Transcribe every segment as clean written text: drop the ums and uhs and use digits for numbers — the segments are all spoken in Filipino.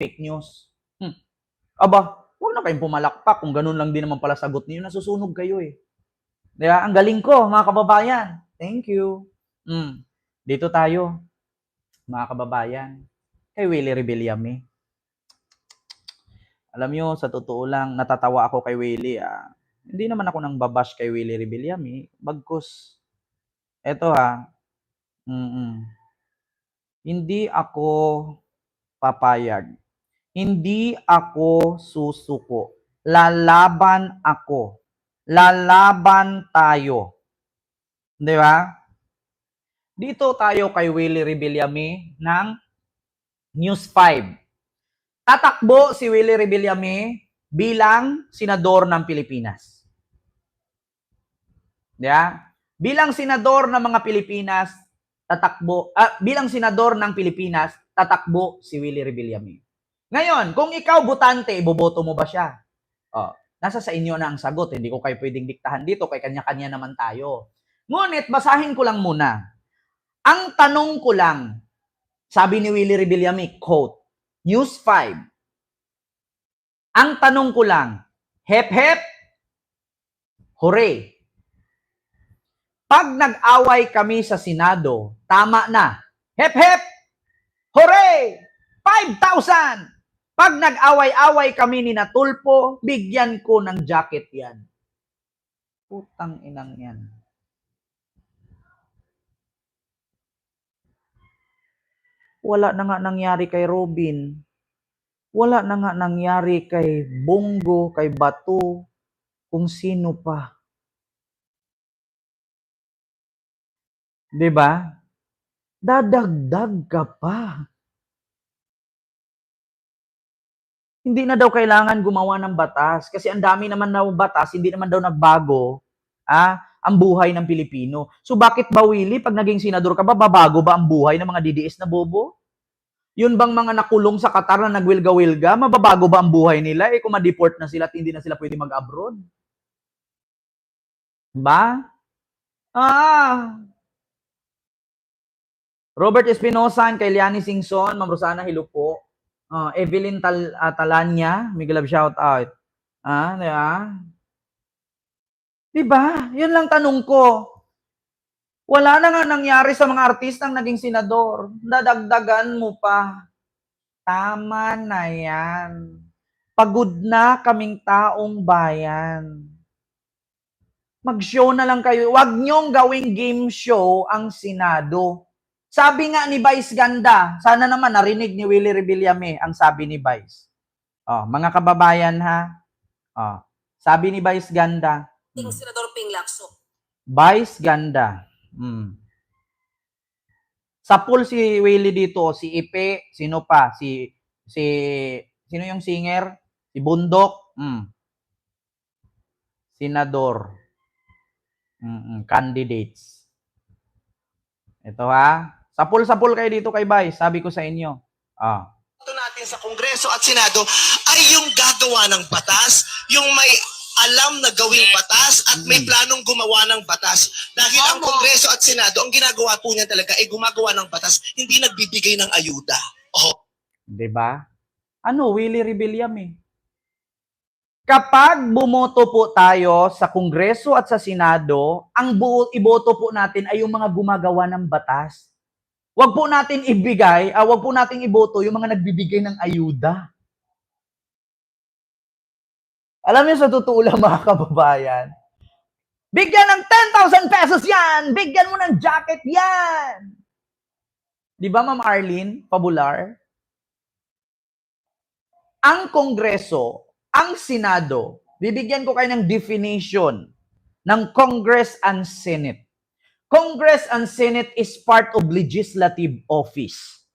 fake news. Aba, huwag na kayong pumalakpak kung ganun lang din naman pala sagot niyo. Nasusunog kayo eh. Diba? Ang galing ko, mga kababayan. Thank you. Dito tayo, mga kababayan. Kay Willie Rebillame. Alam nyo, sa totoo lang, natatawa ako kay Willie. Hindi naman ako nang babash kay Willie Rebillame. Bagkus, eto hindi ako papayag. Hindi ako susuko. Lalaban ako. Lalaban tayo. Di ba? Dito tayo kay Willie Rebillame ng News 5. Tatakbo si Willie Rebillame bilang senador ng Pilipinas. Yeah? Bilang senador ng mga Pilipinas, bilang senador ng Pilipinas, tatakbo si Willie Rebillame. Ngayon, kung ikaw botante, iboboto mo ba siya? Nasa sa inyo na ang sagot. Hindi ko kayo pwedeng diktahan dito, kay kanya-kanya naman tayo. Ngunit, basahin ko lang muna. Ang tanong ko lang, sabi ni Willie Rebillame, quote, News 5. Ang tanong ko lang, hep-hep, hooray. Pag nag-away kami sa Senado, tama na. Hep-hep, hooray! 5,000! Pag nag-away-away kami ni Natulpo, bigyan ko ng jacket yan. Putang inang yan. Wala na nga nangyari kay Robin. Wala na nga nangyari kay Bongo, kay Bato, kung sino pa. Diba? Dadagdag ka pa. Hindi na daw kailangan gumawa ng batas kasi ang dami naman daw batas, hindi naman daw nagbago ang buhay ng Pilipino. So bakit ba, Willie, pag naging senador ka ba, babago ba ang buhay ng mga DDS na bobo? Yun bang mga nakulong sa Qatar na nagwilga-wilga, mababago ba ang buhay nila kung ma-deport na sila at hindi na sila pwede mag-abroad? Ba? Robert Espinosa, kay Liani Singson, Ma'am Rosana Hilupo, Evelyn Talanya, Miguel Love shout out. Diba? Yun lang tanong ko. Wala na nga nangyari sa mga artistang naging senador. Dadagdagan mo pa. Tama na yan. Pagod na kaming taong bayan. Mag-show na lang kayo. Huwag niyong gawing game show ang Senado. Sabi nga ni Vice Ganda, sana naman narinig ni Willie Rebillame ang sabi ni Vice. Mga kababayan sabi ni Vice Ganda. Senador Ping Lacson. Vice Ganda. Sa pool si Willie dito, si Ipe, sino pa? Sino yung singer? Si Bundok. Senador. Candidates. Ito Sa pool kayo dito kay Vice, sabi ko sa inyo. Ito natin sa Kongreso at Senado ay yung gagawa ng batas, yung may alam na gawing batas at may planong gumawa ng batas. Dahil ang Kongreso at Senado, ang ginagawa po niya talaga ay gumagawa ng batas, hindi nagbibigay ng ayuda. Diba? Willie Rebillame. Kapag bumoto po tayo sa Kongreso at sa Senado, ang iboto po natin ay yung mga gumagawa ng batas. Wag po natin wag po natin iboto yung mga nagbibigay ng ayuda. Alam niyo, sa totoo lang mga kababayan, bigyan ng 10,000 pesos yan! Bigyan mo ng jacket yan! Di ba, Ma'am Arlene Pabular? Ang Kongreso, ang Senado, bibigyan ko kayo ng definition ng Congress and Senate. Congress and Senate is part of legislative office.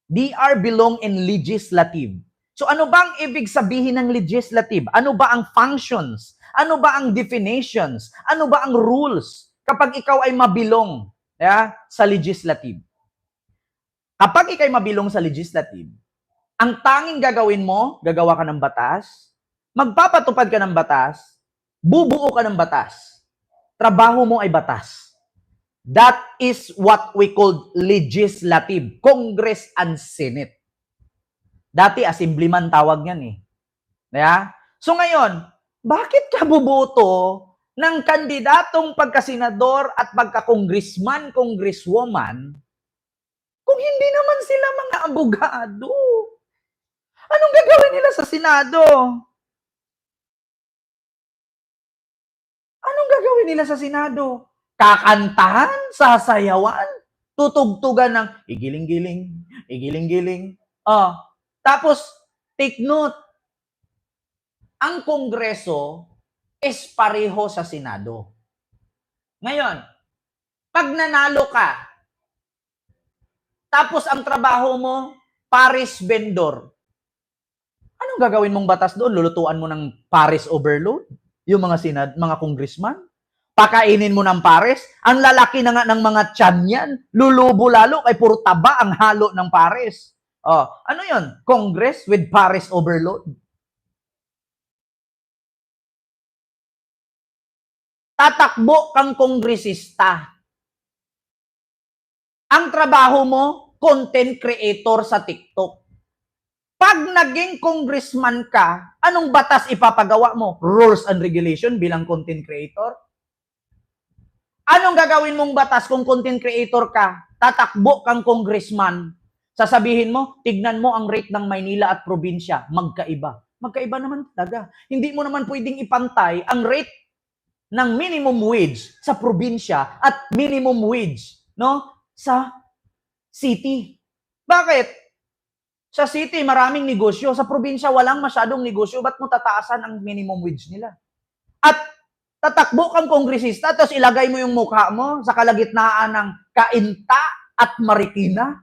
They belong in legislative. So ano ba ang ibig sabihin ng legislative? Ano ba ang functions? Ano ba ang definitions? Ano ba ang rules kapag ikaw ay mabilong sa legislative? Kapag ikaw ay mabilong sa legislative, ang tanging gagawin mo, gagawa ka ng batas, magpapatupad ka ng batas, bubuo ka ng batas. Trabaho mo ay batas. That is what we call legislative, Congress and Senate. Dati assemblyman tawag niyan eh. Kaya? So ngayon, bakit ka boboto ng kandidatong pagkasenador at pagka-congressman, congresswoman kung hindi naman sila mga abogado? Anong gagawin nila sa Senado? Anong gagawin nila sa Senado? Kakantahan? Sasayawan? Tutugtugan ng igiling-giling, igiling-giling. Tapos, take note, ang Kongreso is pareho sa Senado. Ngayon, pag nanalo ka, tapos ang trabaho mo, Paris vendor, anong gagawin mong batas doon? Lulutuan mo ng Paris overload? Yung mga congressman? Pakainin mo ng Paris? Ang lalaki na nga ng mga tiyan yan. Lulubo lalo kay puro taba ang halo ng Paris. Ano yon? Congress with Paris overload? Tatakbo kang kongresista. Ang trabaho mo, content creator sa TikTok. Pag naging congressman ka, anong batas ipapagawa mo? Rules and regulation bilang content creator? Anong gagawin mong batas kung content creator ka? Tatakbo kang congressman. Sasabihin mo, tignan mo ang rate ng Maynila at probinsya. Magkaiba. Magkaiba naman talaga. Hindi mo naman pwedeng ipantay ang rate ng minimum wage sa probinsya at minimum wage, no, sa city. Bakit? Sa city, maraming negosyo. Sa probinsya, walang masyadong negosyo. Ba't mo tataasan ang minimum wage nila? At tatakbo kang kongresista, tapos ilagay mo yung mukha mo sa kalagitnaan ng Cainta at Marikina.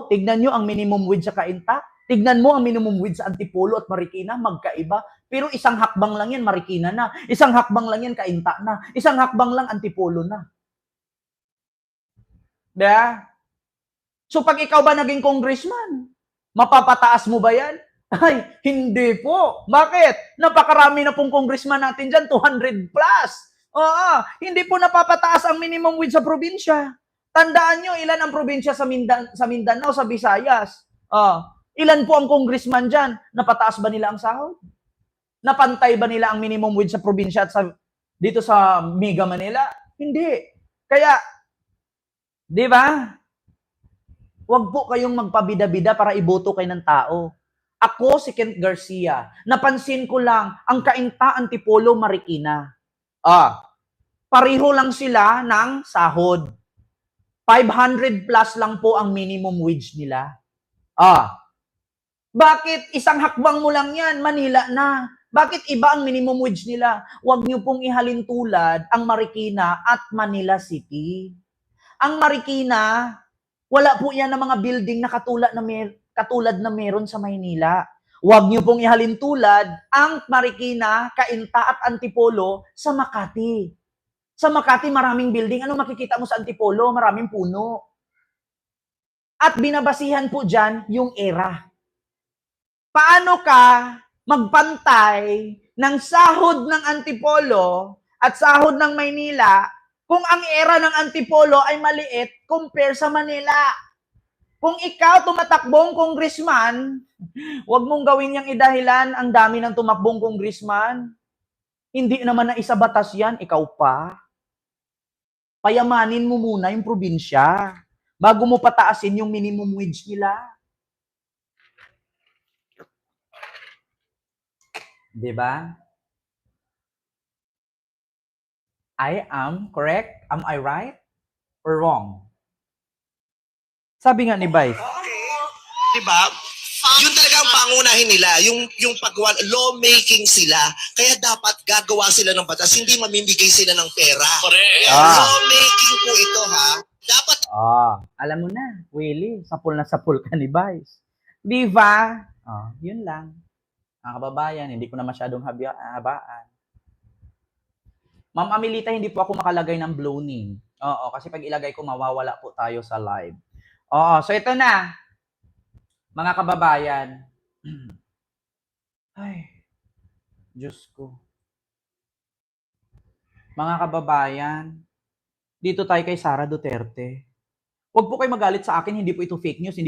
Tignan nyo ang minimum wage sa Cainta. Tignan mo ang minimum wage sa Antipolo at Marikina. Magkaiba. Pero isang hakbang lang yan, Marikina na. Isang hakbang lang yan, Cainta na. Isang hakbang lang, Antipolo na. Diba? So pag ikaw ba naging congressman, mapapataas mo ba yan? Ay, hindi po. Bakit? Napakarami na pong congressman natin dyan, 200 plus. Hindi po napapataas ang minimum wage sa probinsya. Tandaan nyo, ilan ang probinsya sa Mindanao, sa Visayas? Ilan po ang congressman dyan? Napataas ba nila ang sahod? Napantay ba nila ang minimum wage sa probinsya at dito sa Mega Manila? Hindi. Kaya, di ba? Huwag po kayong magpabida-bida para iboto kayo ng tao. Ako, si Kent Garcia. Napansin ko lang, ang Cainta, Antipolo, Marikina. Pareho lang sila ng sahod. 500 plus lang po ang minimum wage nila. Bakit? Isang hakbang mo lang yan, Manila na. Bakit iba ang minimum wage nila? Huwag niyo pong ihalin tulad ang Marikina at Manila City. Ang Marikina, wala po yan ng mga building na katulad na meron sa Maynila. Huwag niyo pong ihalin tulad ang Marikina, Cainta at Antipolo sa Makati. Sa Makati, maraming building. Ano makikita mo sa Antipolo? Maraming puno. At binabasihan po dyan yung era. Paano ka magpantay ng sahod ng Antipolo at sahod ng Maynila kung ang era ng Antipolo ay maliit compare sa Manila? Kung ikaw tumatakbong congressman, huwag mong gawin niyang idahilan ang dami ng tumakbong congressman. Hindi naman na isa batas yan, ikaw pa. Payamanin mo muna yung probinsya bago mo pataasin yung minimum wage nila. Diba? I am correct? Am I right? Or wrong? Sabi nga ni Vice. Okay. Diba? Yun talaga ang pangunahin nila, yung paggawa, lawmaking sila. Kaya dapat gagawa sila ng batas, hindi mamimigay sila ng pera. Correct. Lawmaking po ito, ha? Dapat Alam mo na, Willie, sapul na sapul ka ni Vice. Di ba? Yun lang. Mga kababayan, hindi ko na masyadong habaan. Ma'am Amelita, hindi po ako makalagay ng blow name. Kasi pag ilagay ko, mawawala po tayo sa live. So ito na. Mga kababayan. Ay, Diyos ko. Mga kababayan, dito tayo kay Sara Duterte. Huwag po kayo magalit sa akin, hindi po ito fake news. Hindi